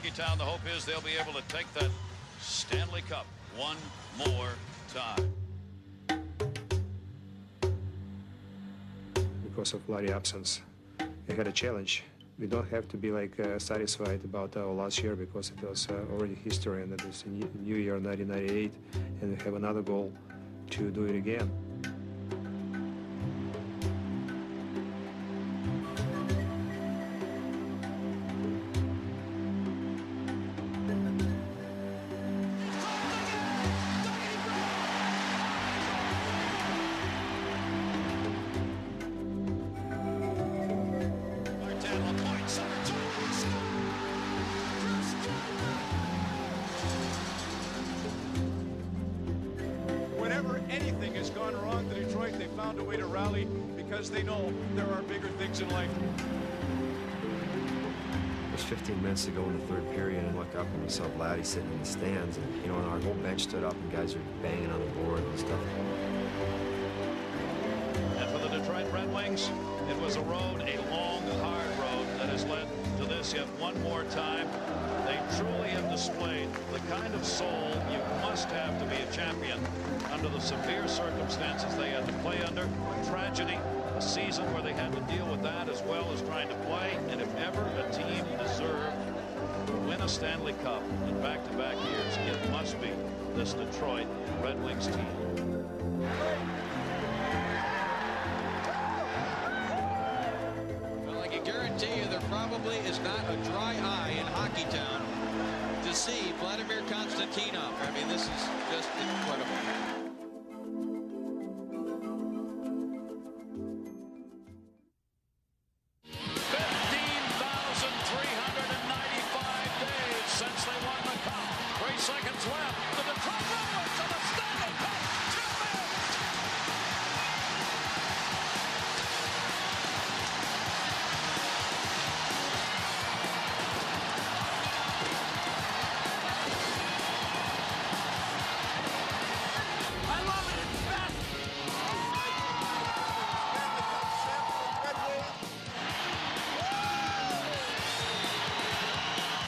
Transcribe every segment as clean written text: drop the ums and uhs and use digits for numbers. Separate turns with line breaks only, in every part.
Hockeytown, the hope is they'll be able to take that Stanley Cup one more time.
Because of Larry's absence, we had a challenge. We don't have to be satisfied about our last year because it was already history, and it was a new year 1998, and we have another goal to do it again.
Anything has gone wrong to Detroit, they found a way to rally because they know there are bigger things in life.
There's 15 minutes to go in the third period, and look up and we saw Vladdy sitting in the stands, and and our whole bench stood up and guys are banging on the board and stuff.
And for the Detroit Red Wings, it was a road, a long, hard road that has led to this yet one more time. They truly have displayed the kind of soul you must have to be a champion under the severe circumstances they had to play under. Tragedy, a season where they had to deal with that as well as trying to play. And if ever a team deserved to win a Stanley Cup in back-to-back years, it must be this Detroit Red Wings team.
Well, I can guarantee you there probably is not a dry eye in Hockeytown to see Vladimir Konstantinov. I mean, this is just incredible.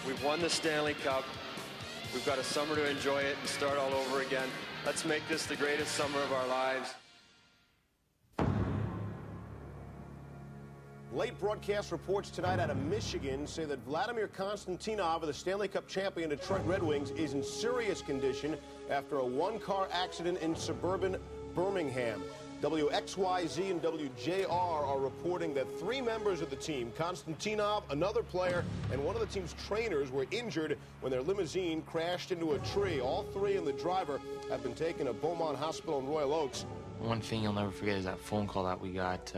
We've won the Stanley Cup. We've got a summer to enjoy it and start all over again. Let's make this the greatest summer of our lives.
Late broadcast reports tonight out of Michigan say that Vladimir Konstantinov of the Stanley Cup champion Detroit Red Wings is in serious condition after a one-car accident in suburban Birmingham. WXYZ and WJR are reporting that 3 members of the team, Konstantinov, another player, and one of the team's trainers, were injured when their limousine crashed into a tree. All 3 and the driver have been taken to Beaumont Hospital in Royal Oaks.
One thing you'll never forget is that phone call that we got.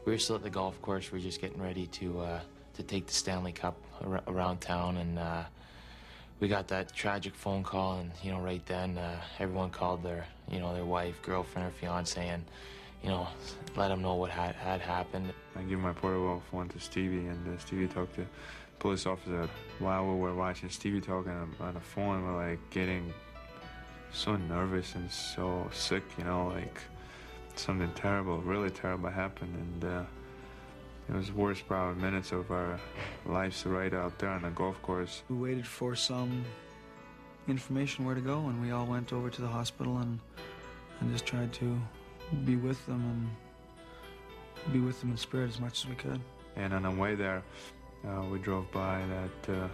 We were still at the golf course. We were just getting ready to take the Stanley Cup around town, and we got that tragic phone call, and right then everyone called their their wife, girlfriend, or fiance, and let them know what had happened.
I give my portable phone to Stevie, and Stevie talked to police officer. While we were watching Stevie talking on the phone, we're like getting so nervous and so sick, like something terrible, really terrible happened, and it was the worst probably minutes of our lives right out there on the golf course.
We waited for some information where to go, and we all went over to the hospital and just tried to be with them in spirit as much as we could.
And on the way there, we drove by that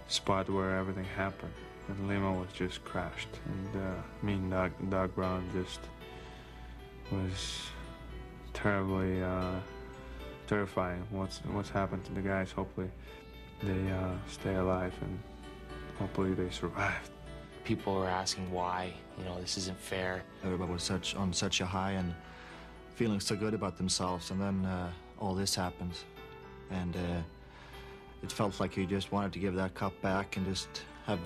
spot where everything happened. And the limo was just crashed, and me and Doug Brown just was terribly terrifying. What's happened to the guys? Hopefully they stay alive, and hopefully they survived.
People were asking why, this isn't fair.
Everybody was on such a high and feeling so good about themselves, and then all this happens, and it felt like you just wanted to give that cup back and just have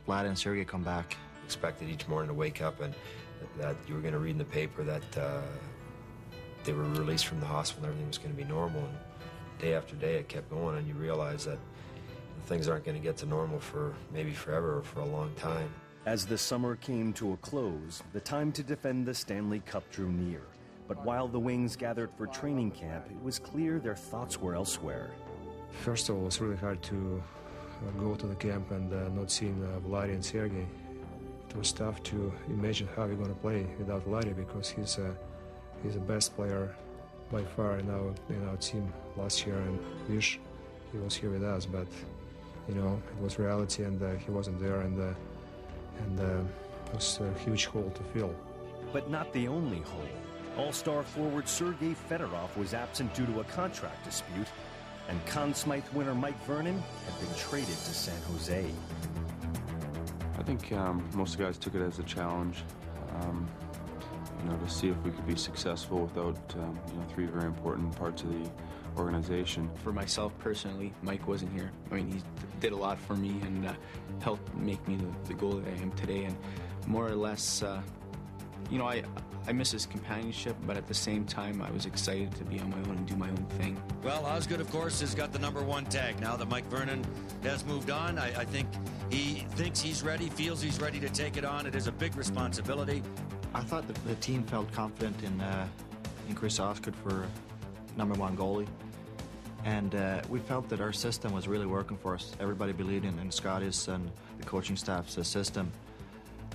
Vlad and Sergei come back.
Expected each morning to wake up and that you were going to read in the paper that they were released from the hospital and everything was going to be normal. And day after day it kept going, and you realize that things aren't going to get to normal for maybe forever or for a long time.
As the summer came to a close, the time to defend the Stanley Cup drew near. But while the Wings gathered for training camp, it was clear their thoughts were elsewhere.
First of all, it's really hard to go to the camp and not seeing Vladdy and Sergei. It was tough to imagine how we're going to play without Vladdy, because he's the best player by far in our team last year, and wish he was here with us. But it was reality, and he wasn't there, and it was a huge hole to fill.
But not the only hole. All-star forward Sergei Fedorov was absent due to a contract dispute, and Conn Smythe winner Mike Vernon had been traded to San Jose.
I think most of the guys took it as a challenge, to see if we could be successful without, three very important parts of the organization.
For myself personally, Mike wasn't here. I mean, he did a lot for me and helped make me the goalie that I am today. And more or less, I miss his companionship, but at the same time, I was excited to be on my own and do my own thing.
Well, Osgood, of course, has got the #1 tag. Now that Mike Vernon has moved on, I think he thinks he's ready, feels he's ready to take it on. It is a big responsibility.
I thought the team felt confident in Chris Osgood for #1 goalie. And we felt that our system was really working for us. Everybody believed in Scotty's and the coaching staff's system.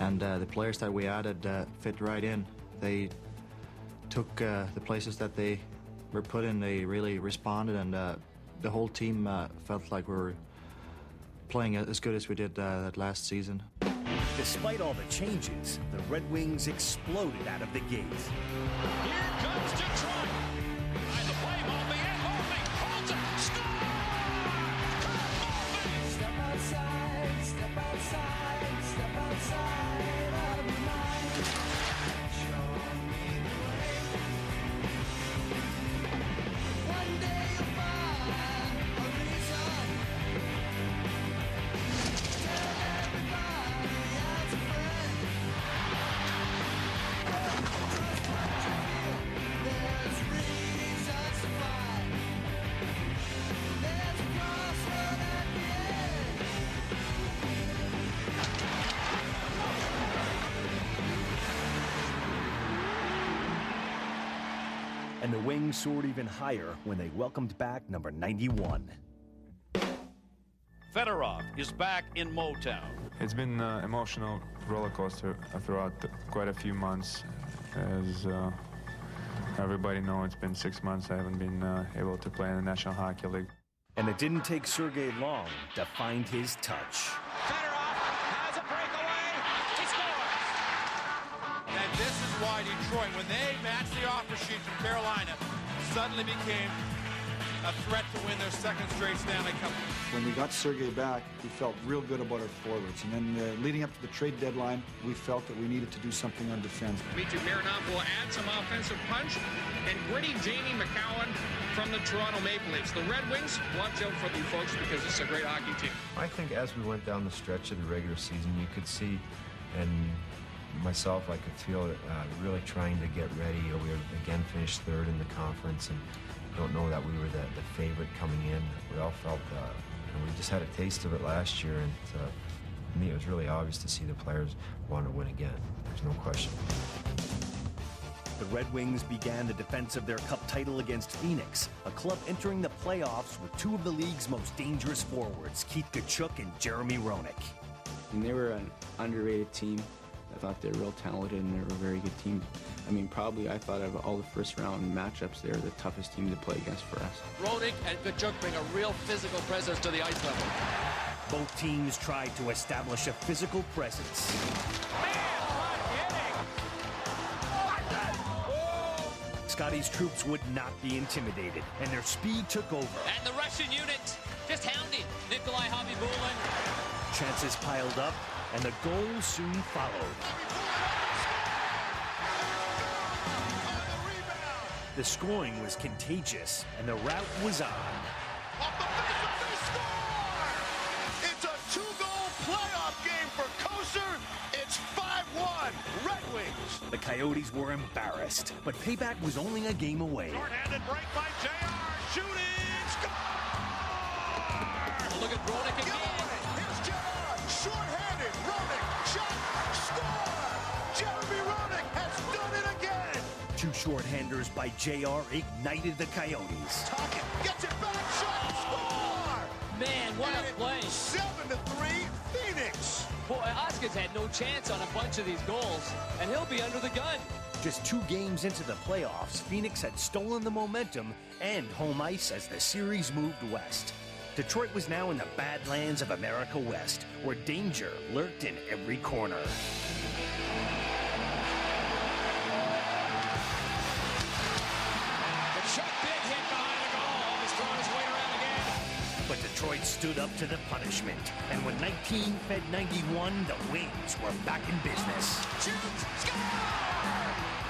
And the players that we added fit right in. They took the places that they were put in, they really responded, and the whole team felt like we were playing as good as we did that last season.
Despite all the changes, the Red Wings exploded out of the gate.
Here comes Detroit. Behind the play, Maltby and Maltby holds it. Score! Maltby! Step outside, step outside, step outside of your mind. Show me the way. One day you'll find a reason. Tell everybody as a friend. There's reasons to find. There's a crossroad at the end.
And the Wings soared even higher when they welcomed back number 91.
Fedorov is back in Motown.
It's been an emotional roller coaster throughout quite a few months. As everybody knows, it's been 6 months I haven't been able to play in the National Hockey League.
And it didn't take Sergei long to find his touch.
Fedorov has a breakaway. He scores. And this is why Detroit, when they matched the offer sheet from Carolina, suddenly became a threat to win their second straight Stanley Cup.
When we got Sergei back, we felt real good about our forwards. And then leading up to the trade deadline, we felt that we needed to do something on defense.
Dmitry Mironov will add some offensive punch, and gritty Jamie McCowan from the Toronto Maple Leafs. The Red Wings, watch out for you folks because it's a great hockey team.
I think as we went down the stretch of the regular season, you could see, and myself, I could feel it really trying to get ready. We were again finished third in the conference, and don't know that we were the favorite coming in. We all felt, we just had a taste of it last year, and to me it was really obvious to see the players want to win again. There's no question.
The Red Wings began the defense of their cup title against Phoenix, a club entering the playoffs with two of the league's most dangerous forwards, Keith Tkachuk and Jeremy Roenick.
And they were an underrated team. I thought they were real talented and they were a very good team. I mean, probably I thought of all the first-round matchups, they were the toughest team to play against for us.
Roenick and Tkachuk bring a real physical presence to the ice level.
Both teams tried to establish a physical presence. Scotty's troops would not be intimidated, and their speed took over.
And the Russian unit just hounded Nikolai Khabibulin.
Chances piled up, and the goal soon followed. The scoring was contagious, and the rout was on.
Off the face, they score! It's a two-goal playoff game for Kosar. It's 5-1, Red Wings.
The Coyotes were embarrassed, but payback was only a game away.
Short-handed break by JR. Shooting, score!
Look at Roenick again.
Here's JR. Short-handed, Roenick, shot, score! Jeremy Roenick has done it again.
Two shorthanders by JR ignited the Coyotes.
Tocchet gets it back, shot, score!
Man, what a play.
7-3, Phoenix.
Boy, Osgood's had no chance on a bunch of these goals, and he'll be under the gun.
Just 2 games into the playoffs, Phoenix had stolen the momentum and home ice as the series moved west. Detroit was now in the Badlands of America West, where danger lurked in every corner.
The shot big hit behind the goal. He's throwing his way around again.
But Detroit stood up to the punishment, and when 19 fed 91, the Wings were back in business.
Shoots, score!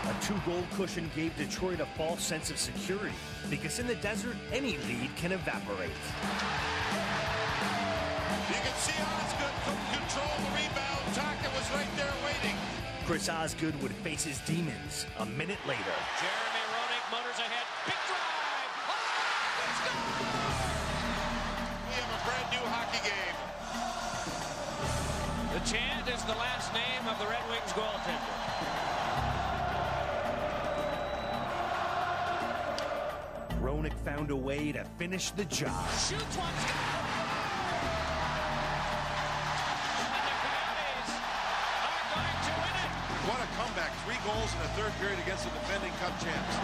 A 2-goal cushion gave Detroit a false sense of security, because in the desert, any lead can evaporate.
You can see Osgood couldn't control the rebound. Tocchet was right there waiting.
Chris Osgood would face his demons a minute later.
Jeremy Roenick motors ahead. Big drive. Let's go!
We have a brand new hockey game.
The chant is the last name of the Red Wings goaltender.
Roenick found a way to finish the job.
Shoots one.
What a comeback. 3 goals in the third period against the defending Cup champs.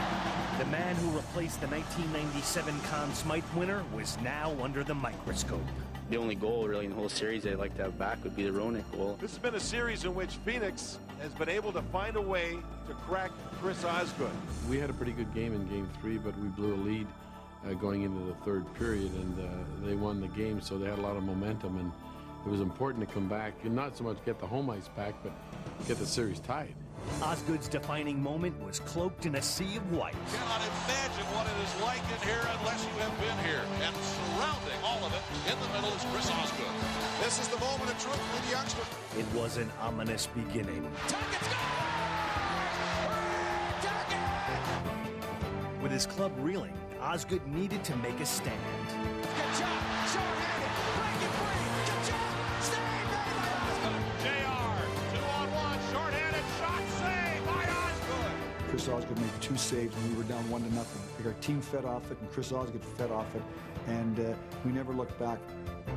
The man who replaced the 1997 Conn Smythe winner was now under the microscope.
The only goal really in the whole series I'd like to have back would be the Roenick goal.
This has been a series in which Phoenix has been able to find a way to crack Chris Osgood.
We had a pretty good game in Game 3, but we blew a lead going into the third period, and they won the game, so they had a lot of momentum, and it was important to come back and not so much get the home ice back, but get the series tied.
Osgood's defining moment was cloaked in a sea of white.
Cannot imagine what it is like in here unless you have been here. And surrounding all of it, in the middle is Chris Osgood. This is the moment of truth for the youngster.
It was an ominous beginning. With his club reeling, Osgood needed to make a stand.
Good job. Short-handed. Break it free. Good job. Stay made by Osgood.
JR, 2-on-1, short-handed shot, save by Osgood.
Chris Osgood made 2 saves when we were down 1-0. Our team fed off it, and Chris Osgood fed off it, and we never looked back.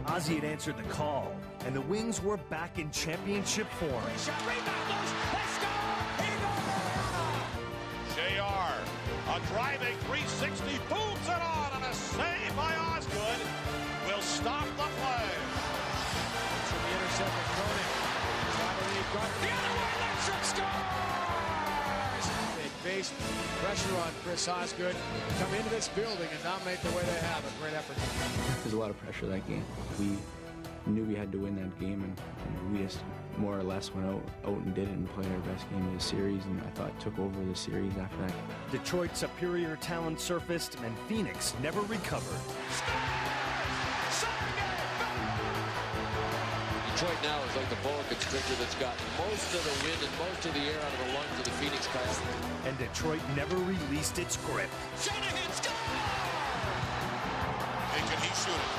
Ozzy had answered the call, and the Wings were back in championship form.
Shot rebound loose. They score.
JR, a driving 360, booms it on a save by Osgood. Will stop the play.
Should be intercepted. Roenick. The other way. Electric scores. They faced pressure on Chris Osgood. Come into this building and dominate the way they have. A great effort.
There's a lot of pressure that game. We knew we had to win that game, and we just more or less went out and did it and played our best game of the series, and I thought took over the series after that.
Detroit's superior talent surfaced, and Phoenix never recovered.
Detroit now is like the boa constrictor that's gotten most of the wind and most of the air out of the lungs of the Phoenix Coyotes.
And Detroit never released its grip.
Shanahan score!
Hey, can he shoot it?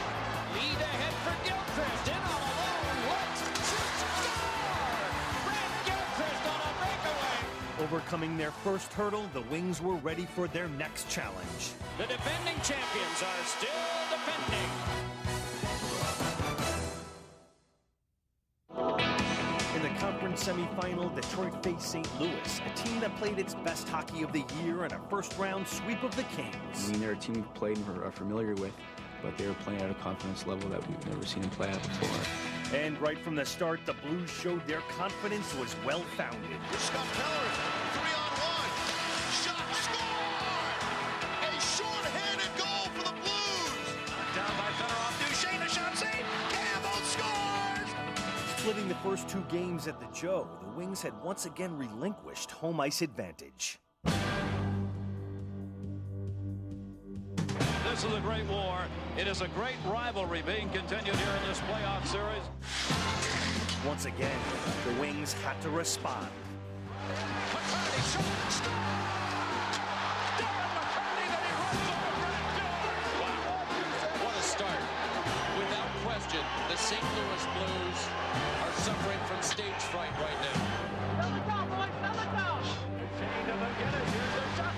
Lead ahead for Gilchrist. In all alone. What? Shoots, score! Brent Gilchrist on a breakaway.
Overcoming their first hurdle, the Wings were ready for their next challenge.
The defending champions are still defending.
In the conference semifinal, Detroit faced St. Louis, a team that played its best hockey of the year in a first-round sweep of the Kings.
I mean, they're a team we've played and are familiar with, but they were playing at a confidence level that we've never seen them play at before.
And right from the start, the Blues showed their confidence was well-founded.
Scott Keller, 3-on-1. Shot, score! A short-handed goal for the Blues.
Down by Fedorov. Duchesne, a shot save. Campbell scores!
Splitting the first 2 games at the Joe, the Wings had once again relinquished home ice advantage.
This is a great war. It is a great rivalry being continued here in this playoff series.
Once again, the Wings had to respond.
McCartney shot, score! Darren McCartney, then he runs over Brent Gilbert.
What a start. Without question, the St. Louis Blues are suffering from stage fright right now.
Number 12, boys, number 12. Shane doesn't get it. Here's a shot.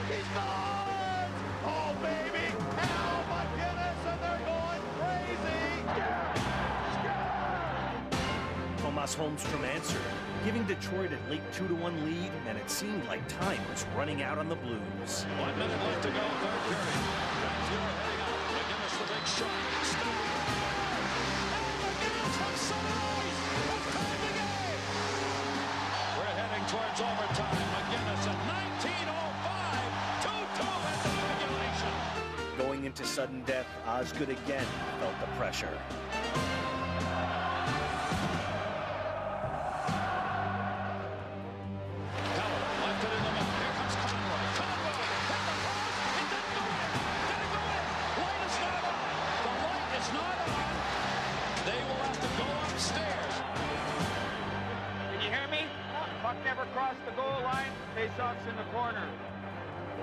Dallas Holmstrom answered, giving Detroit a late 2-1 lead, and it seemed like time was running out on the Blues.
1 minute left to go, third period. Renfrew heading up. McGinnis the big shot. We're heading towards overtime. McGinnis at 19:05. 2-2 at the regulation.
Going into sudden death, Osgood again felt the pressure.
Face-offs in the corner.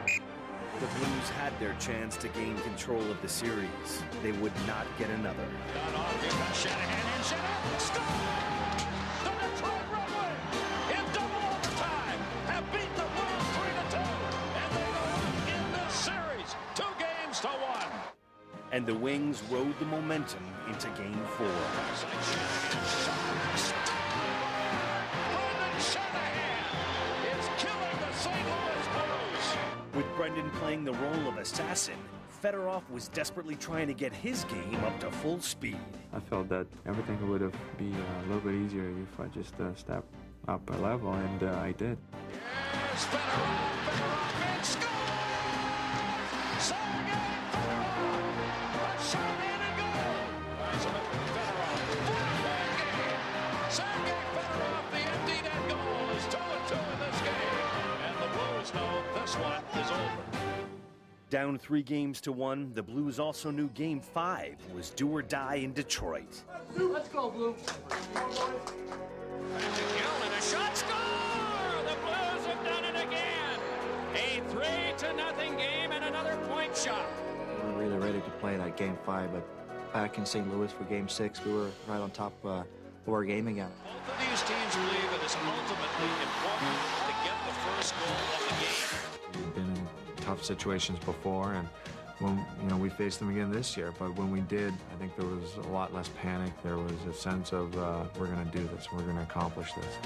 The Blues had their chance to gain control of the series. They would not get another.
Got off, here comes Shanahan in center. Score! The Detroit Red Wings in double overtime have beaten the Blues 3-2, and they go on in this series 2-1.
And the Wings rode the momentum into Game 4. With Brendan playing the role of assassin, Fedorov was desperately trying to get his game up to full speed.
I felt that everything would have been a little bit easier if I just stepped up a level, and I did.
Yes, Fedorov, and scores! Sergei Fedorov, a shot in and goal! Fedorov, one-man game. Sergei Fedorov, the empty net goal, is 2-2 in this game, and the Blues know this one is over.
Down 3-1, the Blues also knew Game 5 was do or die in Detroit.
Let's go, Blue.
And a shot, score! The Blues have done it again. A 3-0 game and another point shot.
We were really ready to play that Game 5, but back in St. Louis for Game 6, we were right on top of our game again.
Both of these teams believe it is ultimately important to get the first goal of the game.
We've been in tough situations before, and when we faced them again this year, but when we did, I think there was a lot less panic. There was a sense of we're going to do this, we're going to accomplish this.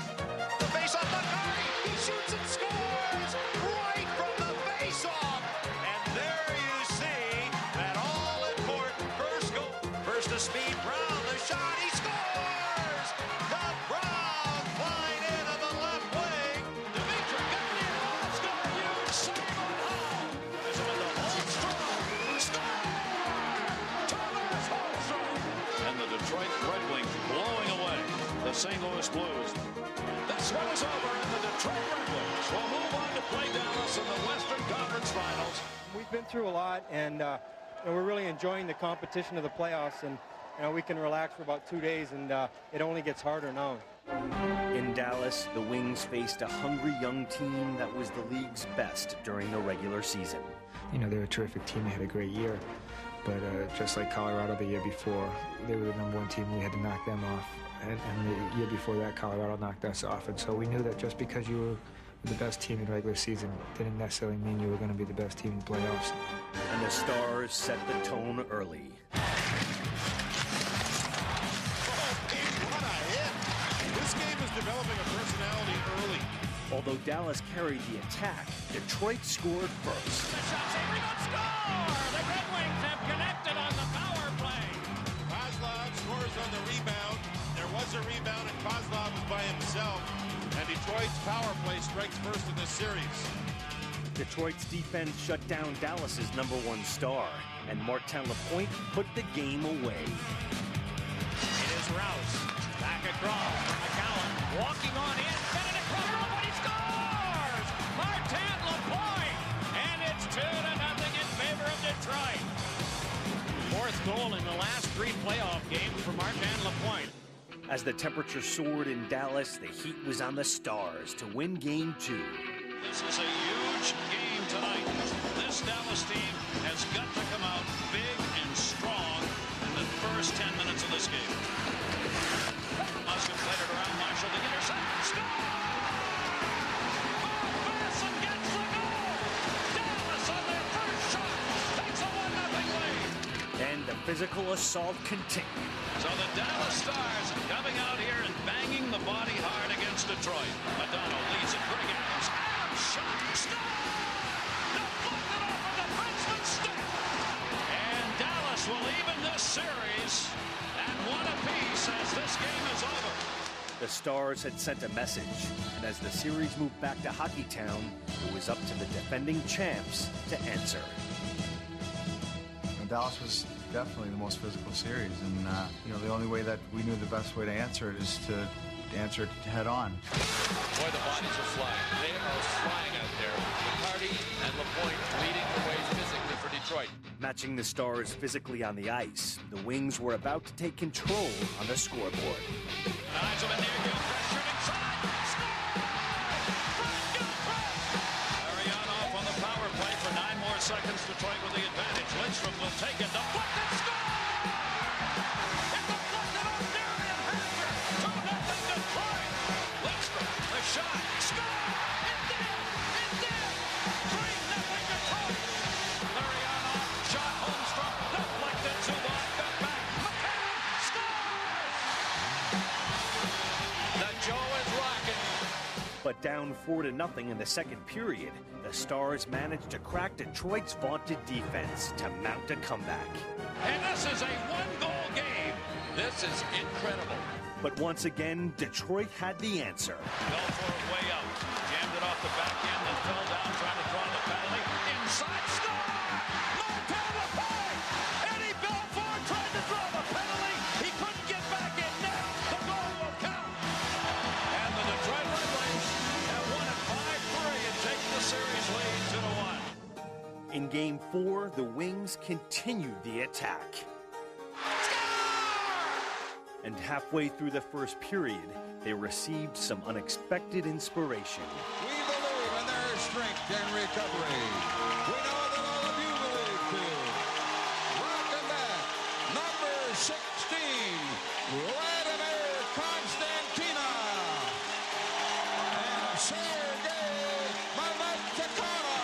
The face-off, McCarty, he shoots and scores right from the face-off. And there you see that all-important first goal. First to speed, Brown, the shot, he scores! The Brown flying into the left wing. Dimitri Gagnerov's got a huge save on home. As him into Holmstrom, score! Thomas Holmstrom! And the Detroit Red Wings blowing away the St. Louis Blues. This one is over, and the Detroit Red Wings will move on to play Dallas in the Western Conference Finals.
We've been through a lot, and we're really enjoying the competition of the playoffs, and we can relax for about 2 days, and it only gets harder now.
In Dallas, the Wings faced a hungry young team that was the league's best during the regular season.
They're a terrific team. They had a great year. But just like Colorado the year before, they were the #1 team. We had to knock them off. And the year before that, Colorado knocked us off. And so we knew that just because you were the best team in the regular season didn't necessarily mean you were going to be the best team in the playoffs.
And the Stars set the tone early.
What a hit! This game is developing a personality early.
Although Dallas carried the attack, Detroit scored first.
The shot, save, rebound, score! The Red Wings have connected on the power play.
Kozlov scores on the rebound. There was a rebound, and Kozlov was by himself. And Detroit's power play strikes first in this series.
Detroit's defense shut down Dallas's #1 star, and Martin Lapointe put the game away.
It is Rouse. Back across from McCowan. Walking on in. Benedict Crowder, but he scores! Martin Lapointe! And it's 2-0 in favor of Detroit. Fourth goal in the last 3 playoff games for Martin Lapointe.
As the temperature soared in Dallas, the heat was on the Stars to win Game 2.
This is a huge game tonight. This Dallas team has got to come out big and strong in the first 10 minutes of this game. Osgood played it around Marshall, the intercept, score! Madison gets the goal! Dallas on their first shot takes a 1-0 lead.
And the physical assault continued.
So the Dallas Stars coming out here and banging the body hard against Detroit. Madonna leads it. Greg Adams. Adams shot. Stop! Deflected off a defenseman's stick. And Dallas will even this series at 1 apiece as this game is over.
The Stars had sent a message, and as the series moved back to Hockeytown, it was up to the defending champs to answer.
Dallas was definitely the most physical series, and the only way that we knew the best way to answer it is to answer it head on.
Boy, the bodies are flying. They are flying out there. McCarty and LaPointe leading the way physically for Detroit.
Matching the Stars physically on the ice, the Wings were about to take control on the scoreboard.
Eyes of a near-field press shooting side. Arianoff on the power play for 9 more seconds. Detroit with the advantage. Lidstrom will take it. Deflected, score! It deflected off Darian Hatcher. 2-0 Detroit. Lidstrom, the shot, score! It did! It did! 3-0 Detroit. Arianoff, shot, Holmstrom, deflected, Zubov, got back. McCann scores!
The Joe is rocking.
But down 4-0 in the second period, the Stars managed to crack Detroit's vaunted defense to mount a comeback.
And this is a 1-goal game.
This is incredible.
But once again, Detroit had the answer.
Fell for it way out. Jammed it off the back end and fell down trying to draw the penalty. Inside, score! Martin LaPointe! Eddie Belfour tried to draw the penalty. He couldn't get back in net. The goal will count. And the Detroit Red Wings have won it 5-3 and take the series lead 2-1.
In Game 4, the Wings continued the attack. And halfway through the first period, they received some unexpected inspiration.
We believe in their strength and recovery. We know that all of you believe too. Welcome back, number 16, Vladimir Konstantina and Sergei Malatikana.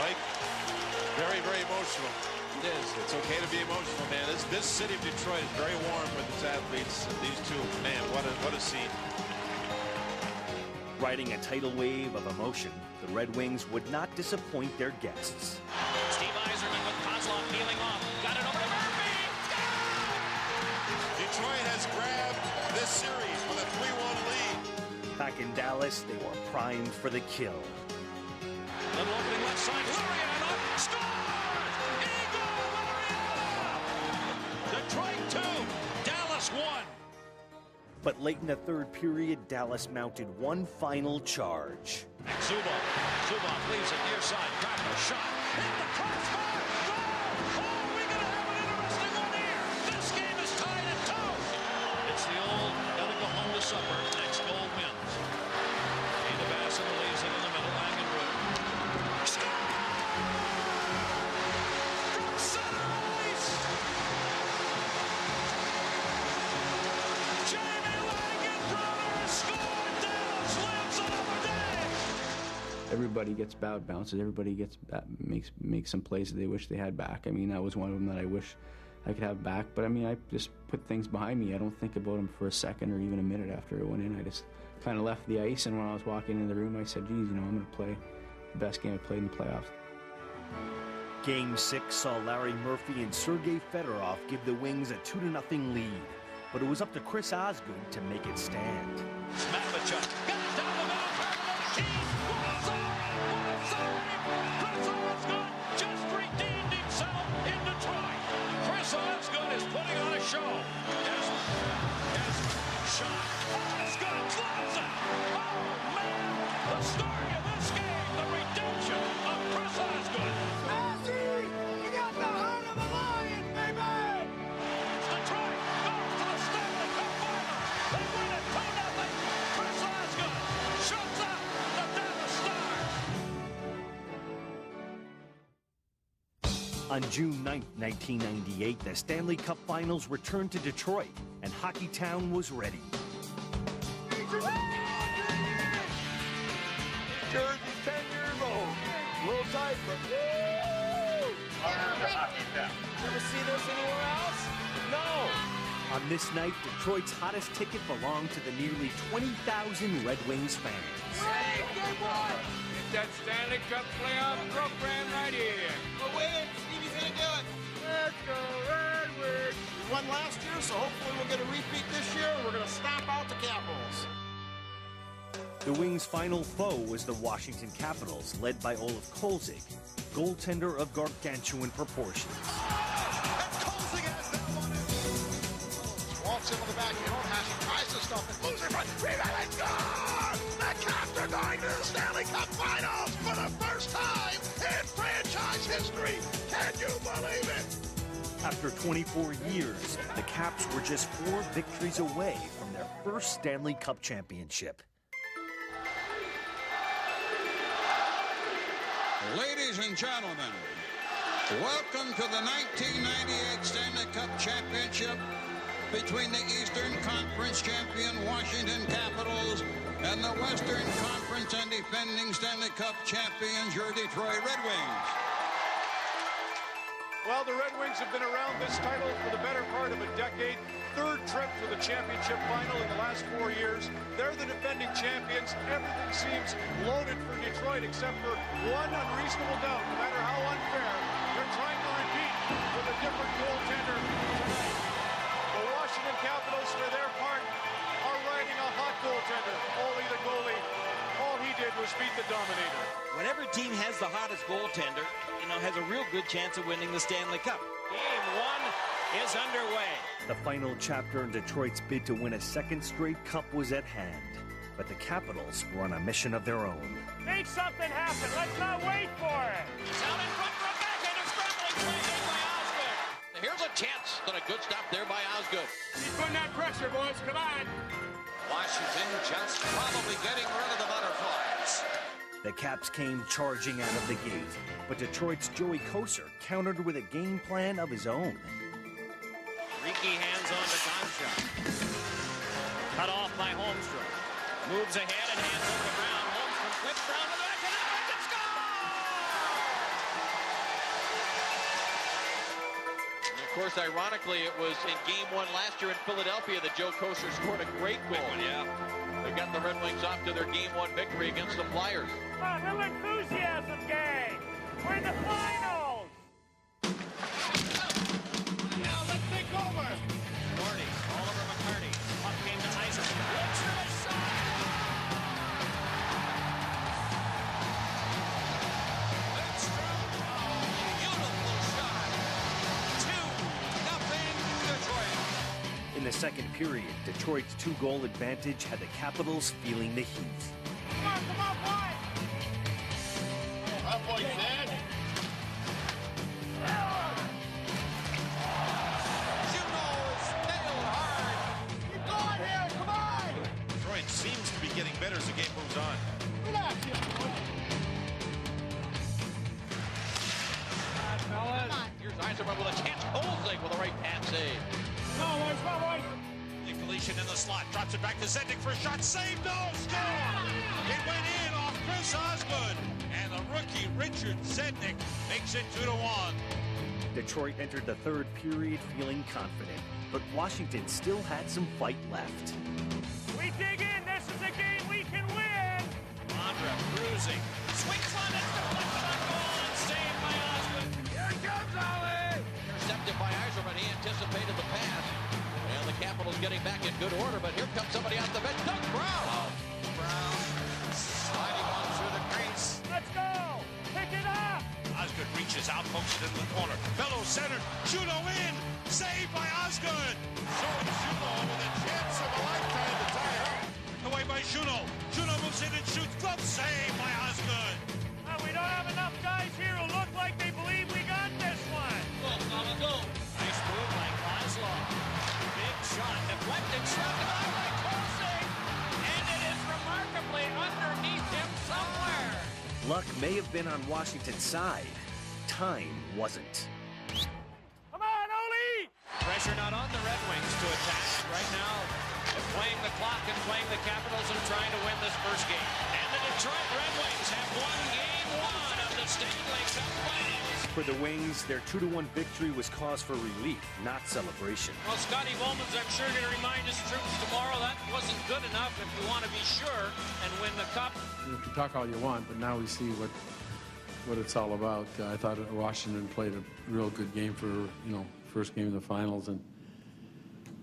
Mike, very, very emotional. It is. It's okay to be emotional, man. This city of Detroit is very warm with its athletes. These two, man, what a scene.
Riding a tidal wave of emotion, the Red Wings would not disappoint their guests.
Steve Yzerman with Kozlov peeling off. Got it over to Murphy.
Detroit has grabbed this series with a 3-1 lead.
Back in Dallas, they were primed for the kill.
Little opening left side. Lurianov scores! Detroit 2, Dallas 1.
But late in the third period, Dallas mounted one final charge.
Zubov leaves it near side. Cracker shot. Hit the crossbar. Goal! Oh, we're going to have an interesting one here. This game is tied at 2. It's the old gotta go home to supper. Next goal wins. Ada Bassett leaves it in the middle. Langenrud. Score! From center ice.
Everybody gets bad bounces. Everybody gets makes some plays that they wish they had back. I mean, that was one of them that I wish I could have back. But I mean, I just put things behind me. I don't think about them for a second or even a minute after it went in. I just kind of left the ice, and when I was walking in the room, I said, geez, I'm going to play the best game I played in the playoffs.
Game 6 saw Larry Murphy and Sergei Fedorov give the Wings a 2-0 lead. But it was up to Chris Osgood to make it stand.
Smatvichuk got it down the middle. Chris Osgood just redeemed himself in Detroit. Chris Osgood is putting on a show. Yes, shot. Osgood closes it. Oh, man. The story of this game, the redemption of Chris Osgood. Ozzy, you got the heart of a lion, baby. Detroit goes to the Stanley Cup Finals. They win it 2-0. Chris Osgood shuts out the Dallas Stars.
On June 9th, 1998, the Stanley Cup Finals returned to Detroit, and Hockeytown was ready.
Jersey, 10 years old. A little tight, but
Ever see this anywhere else? No. On this night, Detroit's hottest ticket belonged to the nearly 20,000 Red Wings fans.
Hey, good boy! Get that Stanley Cup playoff program right here.
We're winning. Stevie's gonna do it.
Let's go, Red Wings!
We won last year, so hopefully we'll get a repeat this year, and we're gonna stomp out the Capitals.
The Wings' final foe was the Washington Capitals, led by Olaf Kolzig, goaltender of gargantuan proportions.
Walks in on the back, you know, has tries to stop it, moves in front, rebound, and score! The Caps are going to the Stanley Cup Finals for the first time in franchise history! Can you believe it?
After 24 years, the Caps were just 4 victories away from their first Stanley Cup championship.
Ladies and gentlemen, welcome to the 1998 Stanley Cup Championship between the Eastern Conference champion Washington Capitals and the Western Conference and defending Stanley Cup champions, your Detroit Red Wings.
Well, the Red Wings have been around this title for the better part of a decade. 3rd trip to the championship final in the last 4 years. They're the defending champions. Everything seems loaded for Detroit except for one unreasonable doubt. No matter how unfair, they're trying to repeat with a different goaltender tonight. The Washington Capitals, for their part, are riding a hot goaltender. Only the goalie, all he did was beat the Dominator.
Whenever team has the hottest goaltender, has a real good chance of winning the Stanley Cup.
Game 1 is underway.
The final chapter in Detroit's bid to win a 2nd straight cup was at hand, but the Capitals were on a mission of their own.
Make something happen. Let's not wait for it. He's out in front for a backhand. Scrambling play made by Osgood.
Here's a chance. And a good stop there by Osgood.
He's putting that pressure, boys. Come on.
Washington just probably getting rid of the butterflies.
The Caps came charging out of the gate, but Detroit's Joey Kocur countered with a game plan of his own.
Ricky hands on to Gonchar. Cut off by Holmstrom. Moves ahead and hands over to Brown. Holmstrom flips Brown to the back and out and scores!
And of course, ironically, it was in Game 1 last year in Philadelphia that Joe Kocur scored a great goal. Yeah. They got the Red Wings off to their Game 1 victory against the Flyers.
A little enthusiasm, gang. We're in the finals. Now let's take over. Gordy, Oliver McCarty. Puck came to Eisenman. Looks for the shot. That's true. Beautiful shot. 2-0 Detroit.
In the 2nd period, Detroit's 2-goal advantage had the Capitals feeling the heat.
Come on, boy.
Up, boy, Ned.
Keep going here. Come on.
Detroit seems to be getting better as the game moves on.
Relax here, boy.
Here's Eisenman with a chance. Holzig with a right hand save.
Come on, boys.
Nikolishkin in the slot, drops it back to Zednik for a shot, save, no, score! It went in off Chris Osgood, and the rookie Richard Zednik makes it 2-1.
Detroit entered the 3rd period feeling confident, but Washington still had some fight left.
We dig in. This is a game we can win.
Andra cruising, swings on it, deflected on goal, and saved by Osgood.
Here comes Ollie.
Intercepted by Eisenman. He anticipated the pass. And the Capitals getting back in good order, but here comes somebody off the bench. Doug Brown!
Brown sliding on through the crease.
Let's go. Pick it up.
Osgood reaches out, pokes it in the corner. Fellow center, Juno in, saved by Osgood. Showing Juno with a chance of a lifetime to tie it up. Away by Juno. Juno moves in and shoots. Glove save by Osgood.
We don't have enough guys here who look like they believe we got this one.
Go.
Nice move by Kozlov. Big shot, deflected, shot by Kolzig, and it is remarkably underneath him somewhere.
Luck may have been on Washington's side. Time wasn't.
Come on, Ole! Pressure not on the Red Wings to attack. Right now, they're playing the clock and playing the Capitals and trying to win this first game. And the Detroit Red Wings have won Game 1 of the Stanley Cup Finals.
For the Wings, their 2-1 victory was cause for relief, not celebration.
Well, Scotty Bowman's, I'm sure, going to remind his troops tomorrow that wasn't good enough if you want to be sure and win the cup.
You can talk all you want, but now we see what it's all about. I thought Washington played a real good game for, first game of the finals, and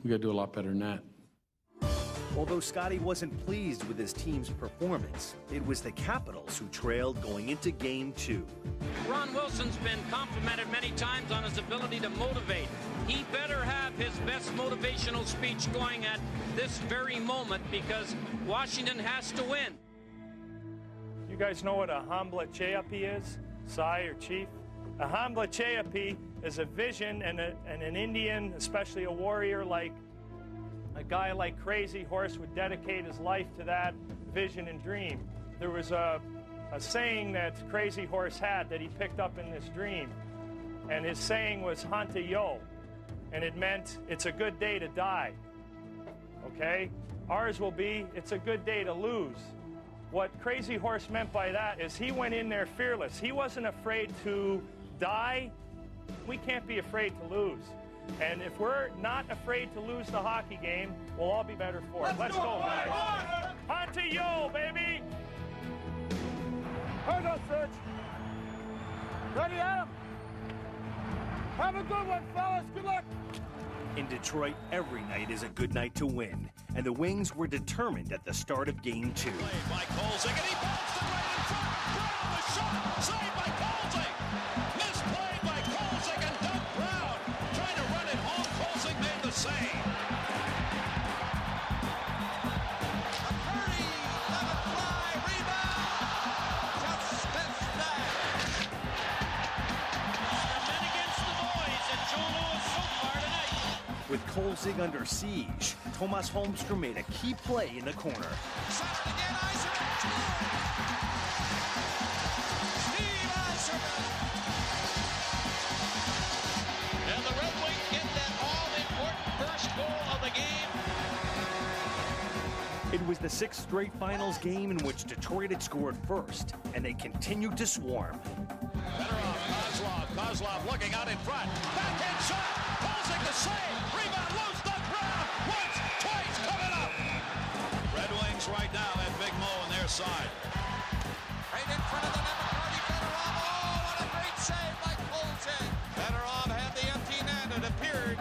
we got to do a lot better than that.
Although Scotty wasn't pleased with his team's performance, it was the Capitals who trailed going into Game 2.
Ron Wilson's been complimented many times on his ability to motivate. He better have his best motivational speech going at this very moment because Washington has to win.
You guys know what a Hamblacheiapi is? Sai or Chief? A Hamblacheiapi is a vision and an Indian, especially a warrior like a guy like Crazy Horse would dedicate his life to that vision and dream. There was a saying that Crazy Horse had that he picked up in this dream, and his saying was Hanta Yo, and it meant it's a good day to die, okay? Ours will be it's a good day to lose. What Crazy Horse meant by that is he went in there fearless. He wasn't afraid to die. We can't be afraid to lose. And if we're not afraid to lose the hockey game, we'll all be better for it. Let's go, guys. Hanta Yo, baby!
Hold on, Serge. Ready, Adam? Have a good one, fellas. Good luck.
In Detroit, every night is a good night to win, and the Wings were determined at the start of Game 2.
Played by Kolzig, and he bounced it right in front. Brown, the shot, saved by Kolzig. Misplayed by Kolzig, and Doug Brown trying to run it home. Kolzig made the save.
McCurdy, let it fly, rebound. Just missed that.
The men against the boys, and Joe Louis so far tonight.
With Kolzig under siege, Tomas Holmstrom made a key play in the corner.
Shot it again, Yzerman. Steve Yzerman.
And the Red Wings get that all-important first goal of the game.
It was the 6th straight finals game in which Detroit had scored first, and they continued to swarm.
Kozlov looking out in front. Backhand shot. Kolzig the save. Rebound loose. Doug Brown. Once, twice, coming up. Red Wings right now at Big Mo on their side.
Right in front of the net, McCarty, Fedorov. Oh, what a great save by Kolzig. Fedorov had the empty net. It appeared.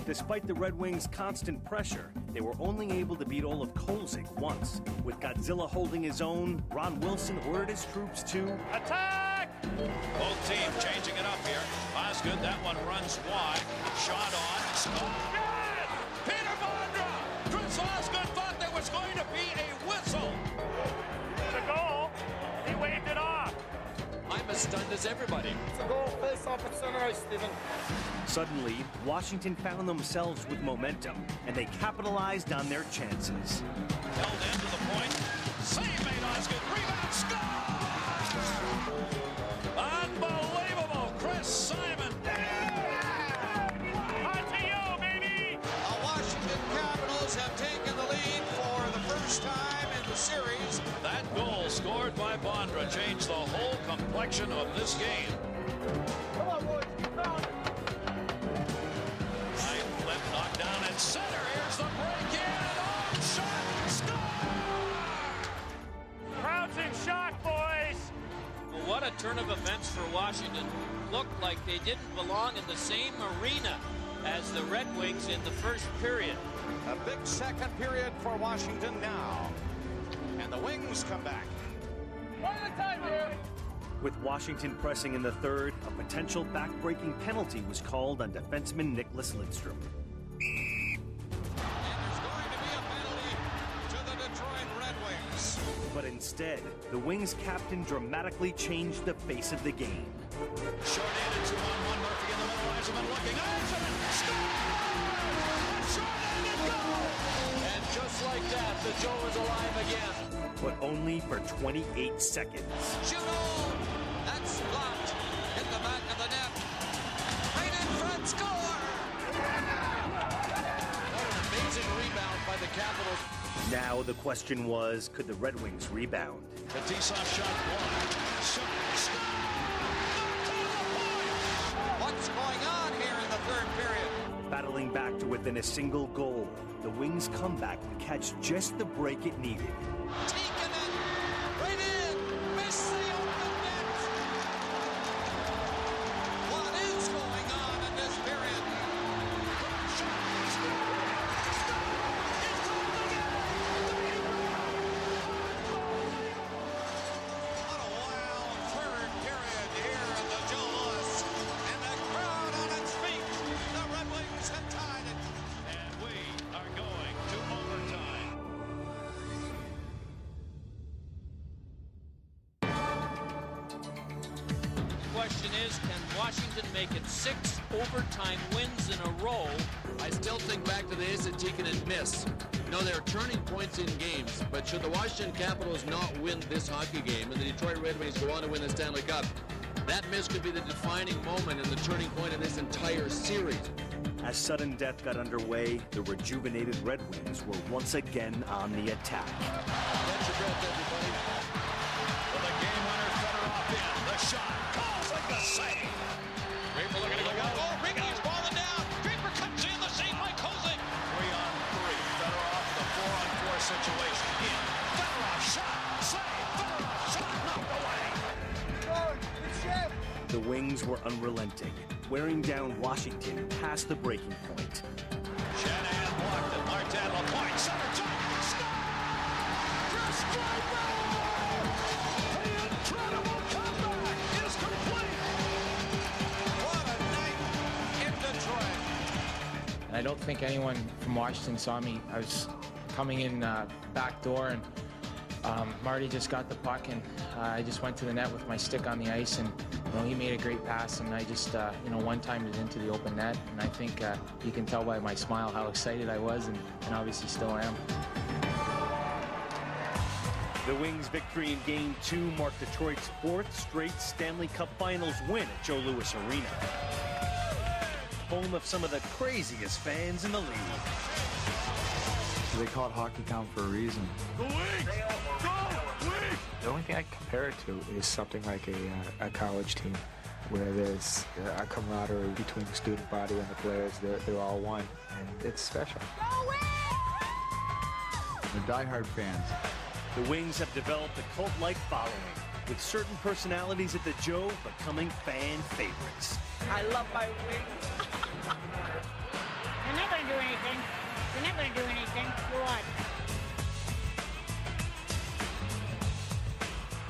Despite the Red Wings' constant pressure, they were only able to beat Olaf Kolzig once. With Godzilla holding his own, Ron Wilson ordered his troops to
attack!
Both teams changing it up here. Osgood, that one runs wide. Shot on. Score! Yes! Peter Bondra! Chris Osgood thought there was going to be a whistle.
It's a goal. He waved it off.
I'm as stunned as everybody.
It's a goal face off at center ice, Stephen.
Suddenly, Washington found themselves with momentum, and they capitalized on their chances.
Held into the point. Save made Osgood. Rebound. Score! Unbelievable. Chris Simon.
Hanta Yo, baby!
The Washington Capitals have taken the lead for the first time in the series.
That goal scored by Bondra changed the whole complexion of this game.
Come on, boys. Keep going.
Line flip, knocked down at center. Here's the break in. Oh, shot. Score!
Crowd's in shock, boys.
What a turn of events for Washington. Looked like they didn't belong in the same arena as the Red Wings in the first period.
A big second period for Washington now. And the Wings come back.
One at a time here.
With Washington pressing in the third, a potential back-breaking penalty was called on defenseman Nicklas Lidstrom. But instead, the Wings captain dramatically changed the face of the game.
Short-handed 2-on-1, Murphy in the middle, Yzerman looking, Yzerman, score! Short-handed goal!
And just like that, the Joe is alive again.
But only for 28 seconds.
Shoot on! That's blocked. Hit the back of the net. Right in front, score! What an amazing rebound by the Capitals.
Now the question was, could the Red Wings rebound?
The T-Soft shot blocked. Score!
battling back to within a single goal. The Wings' comeback would catch just the break it needed.
Right in! Miss the open net! What is going on in this period? What a wild third period here at the Joe Louis. And the crowd on its feet. The Red Wings have tied it.
And we are going to overtime.
The question is, can Washington make it 6 overtime wins in a row?
I still think back to the days that Tikkanen and miss. You know, there are turning points in games, but should the Washington Capitals not win this hockey game and the Detroit Red Wings go on to win the Stanley Cup, that miss could be the defining moment and the turning point in this entire series.
As sudden death got underway, the rejuvenated Red Wings were once again on the attack.
Catch your breath, everybody.
With a game winner, Fedorov in. The shot calls like the save.
Draper looking to go out. Oh, Riggy's falling down. Draper comes in. The save by Kozik.
3-on-3. Fedorov, the 4-on-4 situation. In. Fedorov shot. Save. Fedorov shot. Knocked away.
The Wings were unrelenting, wearing down Washington past the breaking point.
Shanahan blocked it. Martin LaPointe. Center jump. Stop. Chris Draper. The incredible comeback is complete.
What a night in Detroit.
And I don't think anyone from Washington saw me. I was coming in back door, and Marty just got the puck, and I just went to the net with my stick on the ice, and he made a great pass, and I just one-timed it into the open net, and I think you can tell by my smile how excited I was, and obviously still am.
The Wings' victory in Game 2 marked Detroit's 4th straight Stanley Cup Finals win at Joe Louis Arena, home of some of the craziest fans in the league.
They call it Hockeytown for a reason.
The Wings! Go! Wings!
The only thing I compare it to is something like a college team where there's a camaraderie between the student body and the players. They're all one, and it's special.
They're diehard fans.
The Wings have developed a cult-like following, with certain personalities at the Joe becoming fan favorites.
I love my Wings. They're not going to do anything. They're not going to do anything. You watch.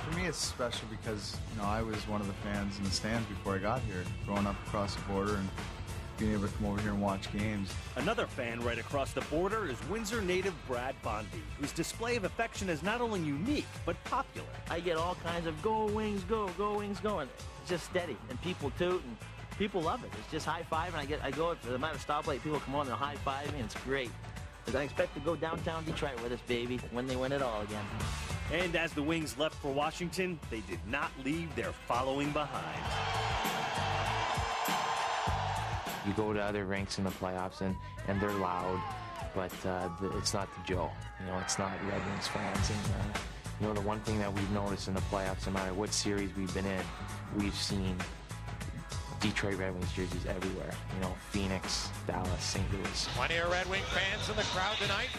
For me, it's special because, I was one of the fans in the stands before I got here, growing up across the border and being able to come over here and watch games.
Another fan right across the border is Windsor native Brad Bondy, whose display of affection is not only unique, but popular.
I get all kinds of go Wings, go Wings, go, and it's just steady, and people toot, and people love it. It's just high five, and I go at the amount of stoplight, people come on and high five me, and it's great. Because I expect to go downtown Detroit with us, baby, when they win it all again.
And as the Wings left for Washington, they did not leave their following behind.
You go to other rinks in the playoffs, and they're loud, but it's not the Joe. It's not Red Wings fans. And the one thing that we've noticed in the playoffs, no matter what series we've been in, we've seen Detroit Red Wings jerseys everywhere. Phoenix, Dallas, St. Louis.
Plenty of Red Wing fans in the crowd tonight.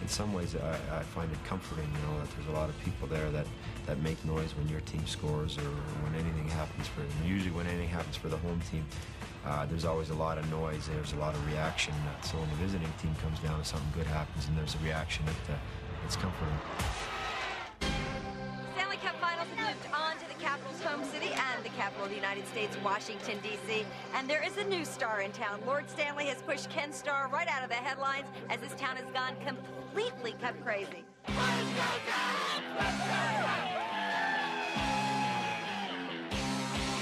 In some ways, I find it comforting, that there's a lot of people there that make noise when your team scores or when anything happens for them. Usually when anything happens for the home team, there's always a lot of noise, there's a lot of reaction. So when the visiting team comes down and something good happens and there's a reaction, it's comforting.
Stanley Cup Finals have moved on to the Capitals' home city and the capital of the United States, Washington, D.C. And there is a new star in town. Lord Stanley has pushed Ken Starr right out of the headlines as this town has gone completely cup crazy.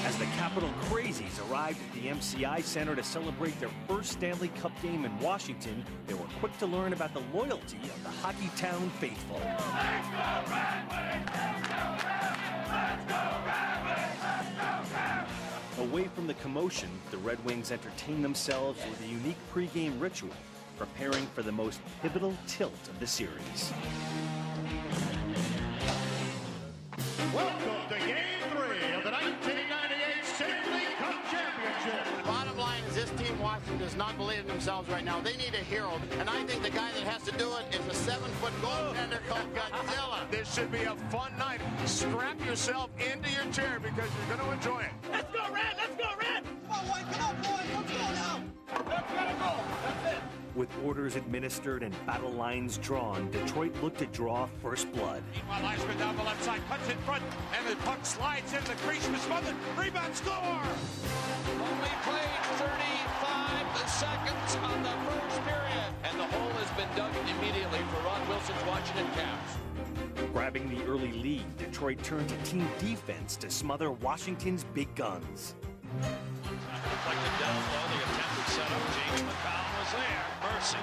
As the Capital Crazies arrived at the MCI Center to celebrate their first Stanley Cup game in Washington, they were quick to learn about the loyalty of the Hockeytown faithful.
Let's go, Red Wings! Let's go, Red Wings! Let's go, Red Wings!
Away from the commotion, the Red Wings entertained themselves with a unique pregame ritual, preparing for the most pivotal tilt of the series.
Welcome to Game 3 of the 1998 Stanley Cup Championship.
The bottom line is this team
Washington does not believe in themselves right now. They need a hero, and I think the guy that has to do it is a 7-foot goaltender called Godzilla.
This should be a fun night. Strap yourself into your chair because you're going to enjoy it.
Let's go, Red! Let's go, Red! Come on, White! Come on, boys! Let's go now! Let's go! That's it!
With orders administered and battle lines drawn, Detroit looked to draw first blood.
Meanwhile, Eisman down the left side, cuts in front, and the puck slides into the crease, was smothered, rebound, score!
Only played 35 seconds on the first period. And the hole has been dug immediately for Ron Wilson's Washington Caps.
Grabbing the early lead, Detroit turned to team defense to smother Washington's big guns.
Deflected down low, the attempted setup. Jamie McCown was there. Mercy.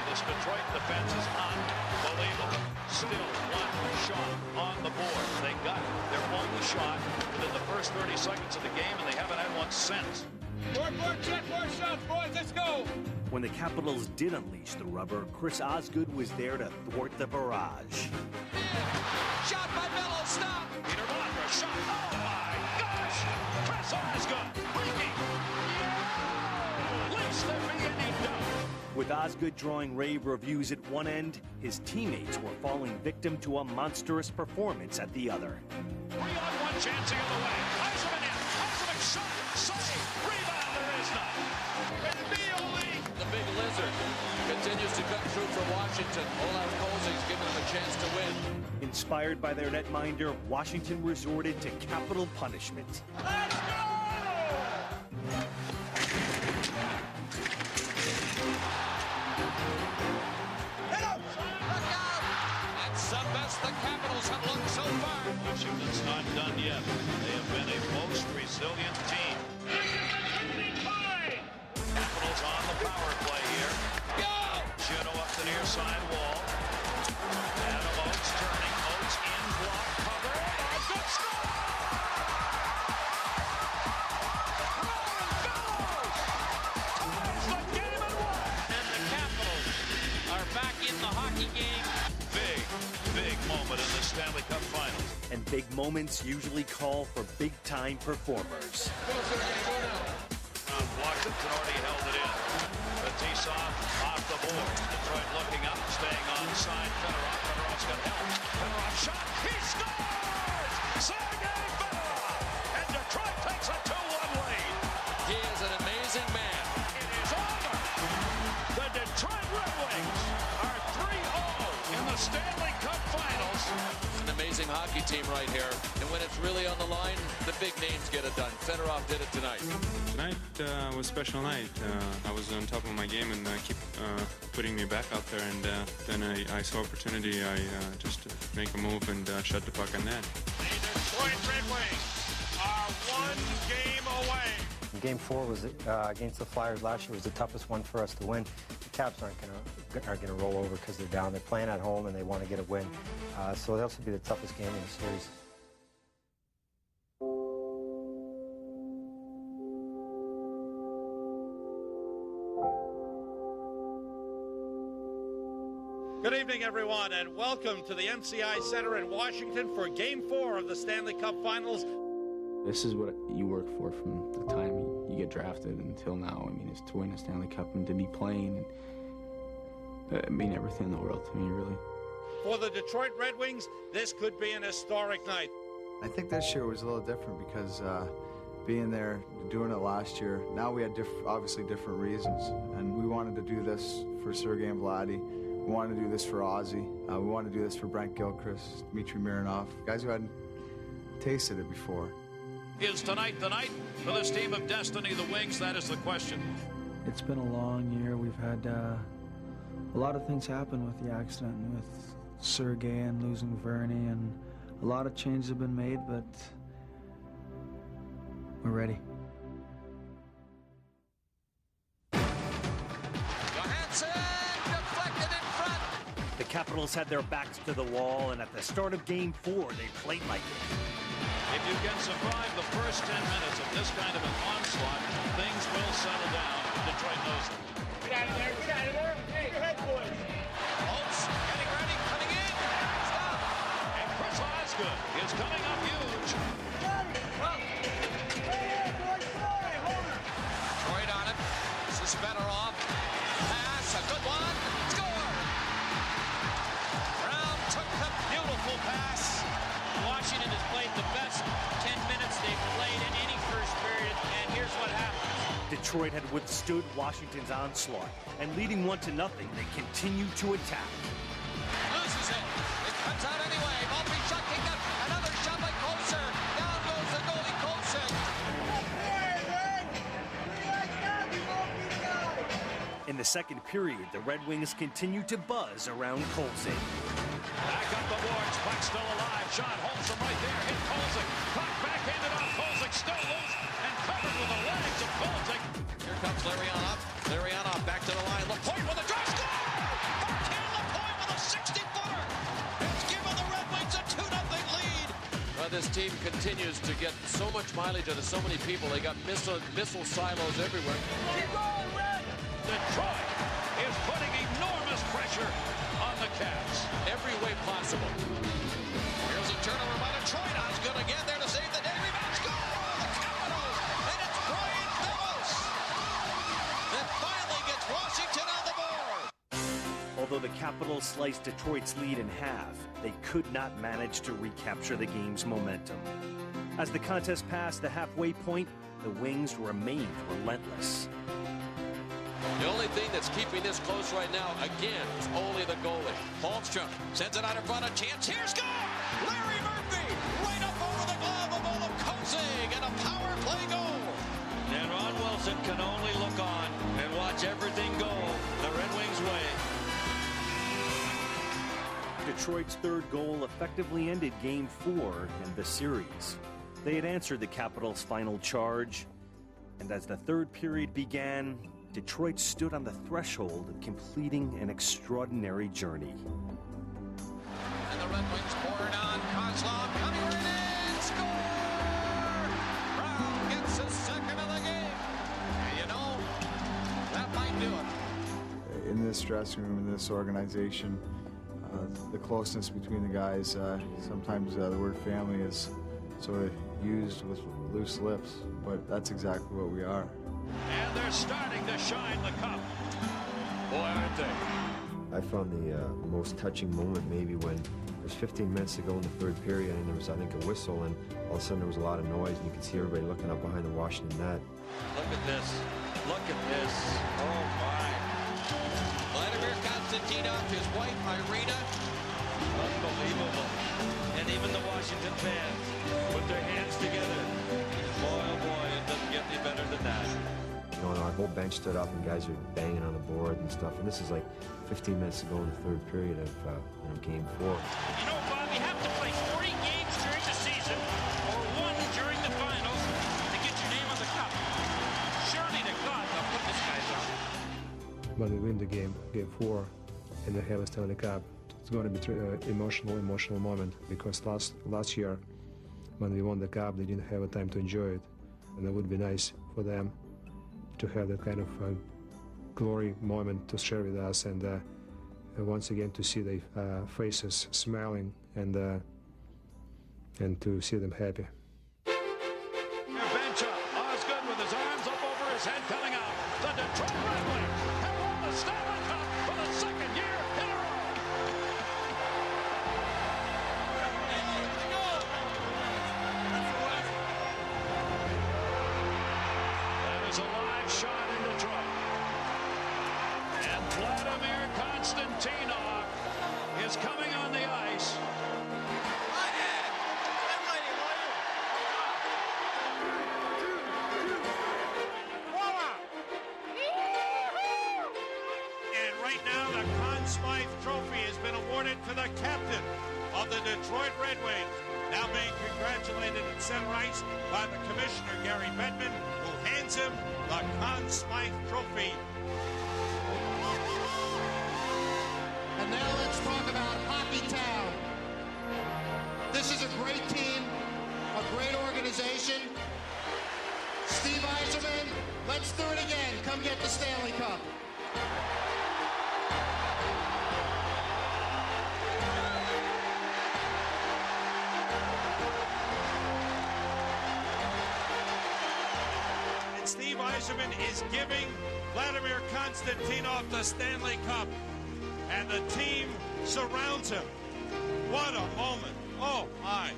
This Detroit defense is unbelievable. Still one shot on the board. They got their only shot within the first 30 seconds of the game, and they haven't had one since.
Check, 4 shots, boys. Let's go.
When the Capitals did unleash the rubber, Chris Osgood was there to thwart the barrage.
Shot by Bellows, stop!
Peter Walker, shot. Oh my gosh! Chris Osgood, breaking. Least there be any doubt.
With Osgood drawing rave reviews at one end, his teammates were falling victim to a monstrous performance at the other.
3-on-1 chance the other way. Eiserman in. Eiserman shot. Save. Rebound. There is none. And Beole.
The big lizard continues to come through for Washington. Olaf Kolzig's giving them a chance to win.
Inspired by their netminder, Washington resorted to capital punishment.
Let's go!
That's the best the Capitals have looked so far.
Washington's not done yet. They have been a most resilient team. Capitals on the power play here.
Go!
Juno up the near side wall. Adam Oates turning. Oates in block cover. A good score! Rowan Bellows ties the game at one.
And the Capitals are back in the hockey game.
Big moment in the Stanley Cup Finals.
And big moments usually call for big-time performers.
Blocked it, Tenardi held it in. Fetisov off the board. Detroit looking up, staying onside. Fedorov's got help. Fedorov shot, he scores! Sergei Fedorov! And Detroit takes a 2-1 lead.
He is an amazing man.
It is over. The Detroit Red Wings are 3-0 in the Stanley Cup Finals.
An amazing hockey team right here. And when it's really on the line, the big names get it done. Fedorov did it tonight.
Tonight was a special night. I was on top of my game and keep putting me back out there. And then I saw opportunity. I just make a move and shut the puck on net.
The Detroit Red Wings are 1 game away.
Game 4 was against the Flyers last year was the toughest one for us to win. The Caps aren't going to roll over because they're down. They're playing at home and they want to get a win. So this will be the toughest game in the series.
Good evening, everyone, and welcome to the MCI Center in Washington for Game 4 of the Stanley Cup Finals.
This is what you work for from the time you get drafted until now. I mean, it's to win a Stanley Cup and to be playing. And, mean everything in the world to me, really.
For the Detroit Red Wings, this could be an historic night.
I think this year was a little different because being there, doing it last year, now we had obviously different reasons. And we wanted to do this for Sergei and Vladdy. We wanted to do this for Ozzy. We wanted to do this for Brent Gilchrist, Dmitry Mironov, guys who hadn't tasted it before.
Is tonight the night for this team of destiny, the Wings? That is the question.
It's been a long year. We've had a lot of things happen with the accident and with Sergei and losing Vernie, and a lot of changes have been made, but we're ready.
The Capitals had their backs to the wall, and at the start of Game 4, they played like it.
If you can survive the first 10 minutes of this kind of an onslaught, things will settle down. Detroit knows it.
Get out of there, get out of there. Hey, go ahead, boys.
Holtz getting ready, cutting in. Stop.
And Chris Osgood is coming up huge.
Detroit on it.
Detroit had withstood Washington's onslaught, and leading 1-0, they continued to attack.
Loses it. It comes out anyway. Maltby shot kicked up. Another shot by Colson. Down goes the goalie Colson.
In the second period, the Red Wings continued to buzz around Colson.
Back up the boards. Puck still alive. Shot Holmstrom right there. Hit Kolzig. Puck backhanded off Kolzig. Still loose and covered with the legs of Kolzig.
Here comes Larionov. Larionov back to the line. Lapointe with a drive. Score! Martin Lapointe with a 60-footer. It's given the Red Wings a 2-0 lead. Well, this team continues to get so much mileage out of so many people. They got missile silos everywhere.
Keep going, Red! Detroit is putting enormous pressure on the Caps.
Every way possible. Here's a turnover by Detroit. Osgood again there to save the day. Rebound score! The Capitals! And it's Brian Bellows that finally gets Washington on the board.
Although the Capitals sliced Detroit's lead in half, they could not manage to recapture the game's momentum. As the contest passed the halfway point, the Wings remained relentless.
The only thing that's keeping this close right now, again, is only the goalie. Holmstrom sends it out in front. A chance here. Score! Larry Murphy right up over the glove of Olaf Kolzig, and a power play goal.
And Ron Wilson can only look on and watch everything go the Red Wings' way.
Detroit's third goal effectively ended Game 4 in the series. They had answered the Capitals' final charge, and as the third period began, Detroit stood on the threshold of completing an extraordinary journey.
And the Red Wings pour it on. Kozlov coming right in. Score! Brown gets his second of the game. And you know, that might do it.
In this dressing room, in this organization, the closeness between the guys, sometimes the word family is sort of used with loose lips, but that's exactly what we are.
And they're starting to shine the cup. Boy, aren't they?
I found the most touching moment maybe when there's 15 minutes to go in the third period, and there was, I think, a whistle, and all of a sudden there was a lot of noise, and you could see everybody looking up behind the Washington net.
Look at this. Look at this. Oh, my.
Vladimir Konstantinov, his wife, Irina.
Unbelievable. And even the Washington fans put their hands together. Boy, oh boy, it doesn't get any better than that.
You know, our whole bench stood up, and guys are banging on the board and stuff, and this is like 15 minutes to go in the third period of Game 4.
You know, Bob, you have to play 40 games during the season or one during the finals to get your name on the cup. Surely to God they'll put this guys on.
When we win the game 4, and they have a Stanley Cup, it's going to be an emotional moment, because last year when we won the cup, they didn't have a time to enjoy it, and it would be nice for them to have that kind of glory moment to share with us, and once again to see their faces smiling, and to see them happy.
Bench up. Osgood with his arms up over his head coming out. The Detroit Red Wings have won the Stanley Cup for the second year in a row. That is a live shot in Detroit. And Vladimir Konstantinov is coming on the ice.
And right now, the Conn Smythe Trophy has been awarded to the captain of the Detroit Red Wings. Now being congratulated at center ice by the commissioner, Gary Bettman, who hands him the Conn Smythe Trophy.
And now let's talk about Hockeytown. This is a great team, a great organization. Steve Yzerman, let's do it again. Come get the Stanley Cup.
And Steve Yzerman is giving Vladimir Konstantinov the Stanley Cup. And the team surrounds him. What a moment. Oh, my.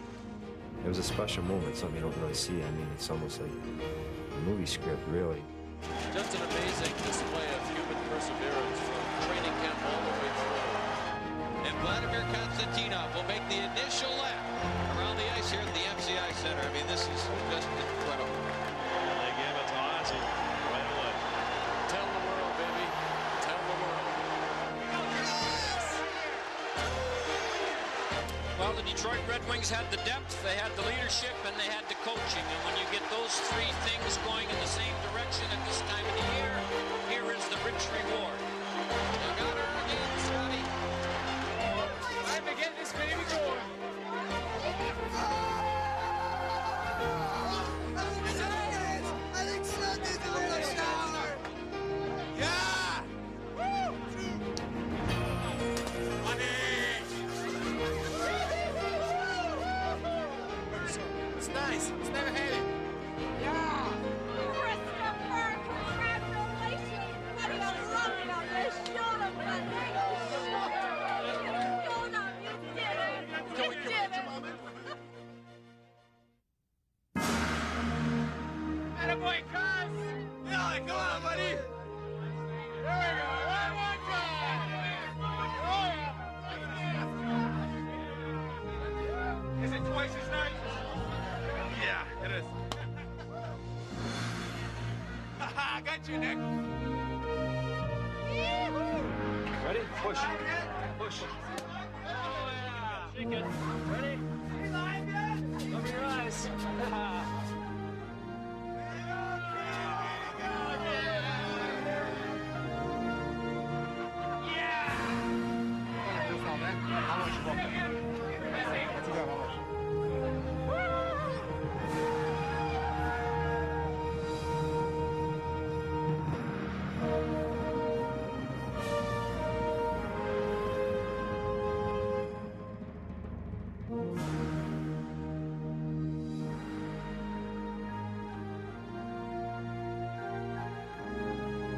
It was a special moment, something you don't really see. I mean, it's almost like a movie script, really.
Just an amazing display of human perseverance from training camp all the way through.
And Vladimir Konstantinov will make the initial lap around the ice here at the MCI Center. I mean, this is just incredible.
And they gave it to Ozzy right away.
Tell the world, baby. Tell the world.
Well, the Detroit Red Wings had the depth, they had the leadership, and they had the coaching. And when you get those three things going in the same direction at this time of the year, here is the rich reward.
You got her again, Scotty.
Time to get this baby going. It's nice. It's never had it. Yeah.
Christopher, congratulations. Buddy, I love it on this. Shut up, buddy. Shut up. You did it. You did it.
Attaboy, cuz. Yeah, come on, buddy. There we go. One more time. Oh, yeah. Is it twice as nice? Yeah, it is. Haha, I got you, Nick. Ready? Push. Push. Shake it. Ready? Open your eyes.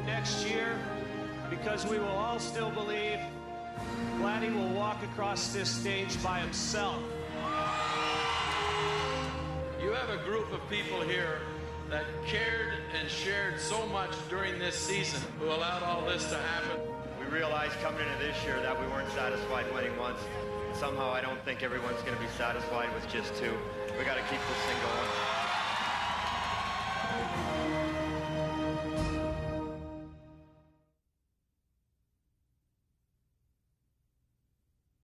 Next year, because we will all still believe, Vladdy will walk across this stage by himself.
You have a group of people here that cared and shared so much during this season who allowed all this to happen.
We realized coming into this year that we weren't satisfied winning once. Somehow I don't think everyone's going to be satisfied with just two. We got to keep this thing going.